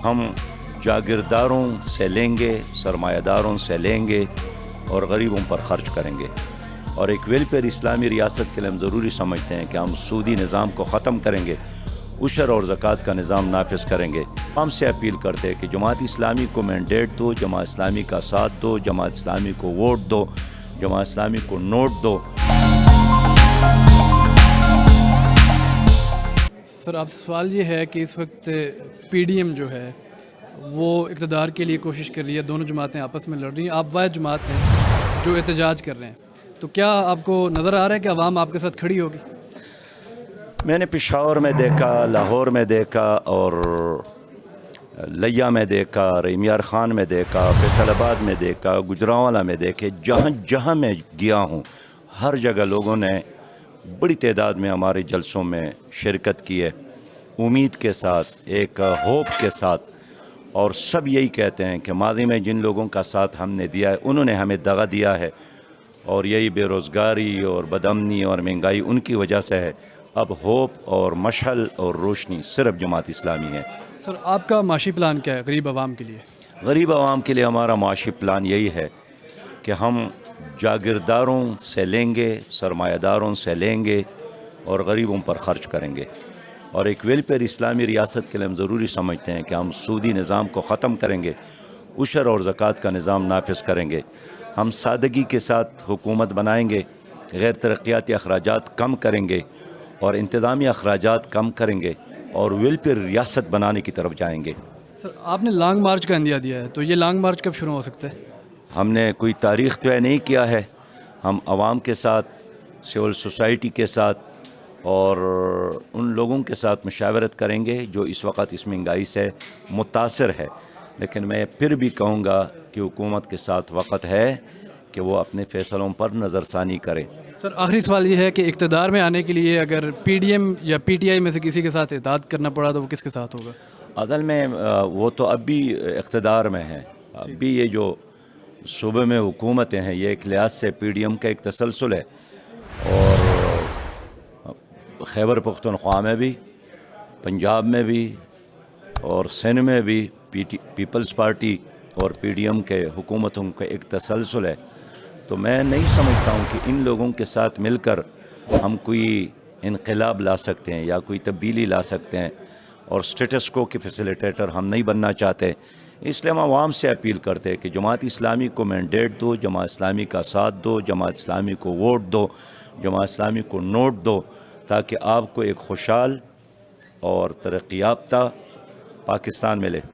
ہم جاگیرداروں سے لیں گے، سرمایہ داروں سے لیں گے اور غریبوں پر خرچ کریں گے، اور ایک ویلفیئر اسلامی ریاست کے لیے ہم ضروری سمجھتے ہیں کہ ہم سودی نظام کو ختم کریں گے، عشر اور زکوٰۃ کا نظام نافذ کریں گے۔ ہم سے اپیل کرتے ہیں کہ جماعت اسلامی کو مینڈیٹ دو، جماعت اسلامی کا ساتھ دو، جماعت اسلامی کو ووٹ دو، جماعت اسلامی کو نوٹ دو۔ سر، آپ سے سوال یہ ہے کہ اس وقت پی ڈی ایم جو ہے وہ اقتدار کے لیے کوشش کر رہی ہے، دونوں جماعتیں آپس میں لڑ رہی ہیں، آپ واحد جماعت ہیں جو احتجاج کر رہے ہیں، تو کیا آپ کو نظر آ رہا ہے کہ عوام آپ کے ساتھ کھڑی ہوگی؟ میں نے پشاور میں دیکھا، لاہور میں دیکھا، اور لیا میں دیکھا، ریمیار خان میں دیکھا، فیصل آباد میں دیکھا، گجرانوالہ میں دیکھے، جہاں جہاں میں گیا ہوں ہر جگہ لوگوں نے بڑی تعداد میں ہمارے جلسوں میں شرکت کی ہے، امید کے ساتھ، ایک ہوپ کے ساتھ، اور سب یہی کہتے ہیں کہ ماضی میں جن لوگوں کا ساتھ ہم نے دیا ہے انہوں نے ہمیں دغا دیا ہے، اور یہی بے روزگاری اور بدامنی اور مہنگائی ان کی وجہ سے ہے۔ اب ہوپ اور مشعل اور روشنی صرف جماعت اسلامی ہے۔ سر، آپ کا معاشی پلان کیا ہے غریب عوام کے لیے؟ غریب عوام کے لیے ہمارا معاشی پلان یہی ہے کہ ہم جاگیرداروں سے لیں گے، سرمایہ داروں سے لیں گے اور غریبوں پر خرچ کریں گے، اور ایک ویلفیئر اسلامی ریاست کے لیے ہم ضروری سمجھتے ہیں کہ ہم سودی نظام کو ختم کریں گے، عشر اور زکوٰۃ کا نظام نافذ کریں گے، ہم سادگی کے ساتھ حکومت بنائیں گے، غیر ترقیاتی اخراجات کم کریں گے اور انتظامی اخراجات کم کریں گے اور ویلفیئر ریاست بنانے کی طرف جائیں گے۔ سر، آپ نے لانگ مارچ کا عندیہ دیا ہے، تو یہ لانگ مارچ کب شروع ہو سکتا ہے؟ ہم نے کوئی تاریخ طے نہیں کیا ہے، ہم عوام کے ساتھ، سول سوسائٹی کے ساتھ اور ان لوگوں کے ساتھ مشاورت کریں گے جو اس وقت اس مہنگائی سے متاثر ہے، لیکن میں پھر بھی کہوں گا کہ حکومت کے ساتھ وقت ہے کہ وہ اپنے فیصلوں پر نظر ثانی کرے۔ سر، آخری سوال یہ ہے کہ اقتدار میں آنے کے لیے اگر پی ڈی ایم یا پی ٹی آئی میں سے کسی کے ساتھ اتحاد کرنا پڑا تو وہ کس کے ساتھ ہوگا؟ اصل میں وہ تو اب بھی اقتدار میں ہیں، اب بھی یہ جو صوبے میں حکومتیں ہیں یہ ایک لحاظ سے پی ڈی ایم کا ایک تسلسل ہے، اور خیبر پختونخوا میں بھی، پنجاب میں بھی اور سندھ میں بھی پیپلز پارٹی اور پی ڈی ایم کے حکومتوں کا ایک تسلسل ہے، تو میں نہیں سمجھتا ہوں کہ ان لوگوں کے ساتھ مل کر ہم کوئی انقلاب لا سکتے ہیں یا کوئی تبدیلی لا سکتے ہیں، اور سٹیٹس کو کے فیسیلیٹیٹر ہم نہیں بننا چاہتے، اس لیے ہم عوام سے اپیل کرتے ہیں کہ جماعت اسلامی کو مینڈیٹ دو، جماعت اسلامی کا ساتھ دو، جماعت اسلامی کو ووٹ دو، جماعت اسلامی کو نوٹ دو، تاکہ آپ کو ایک خوشحال اور ترقی یافتہ پاکستان ملے۔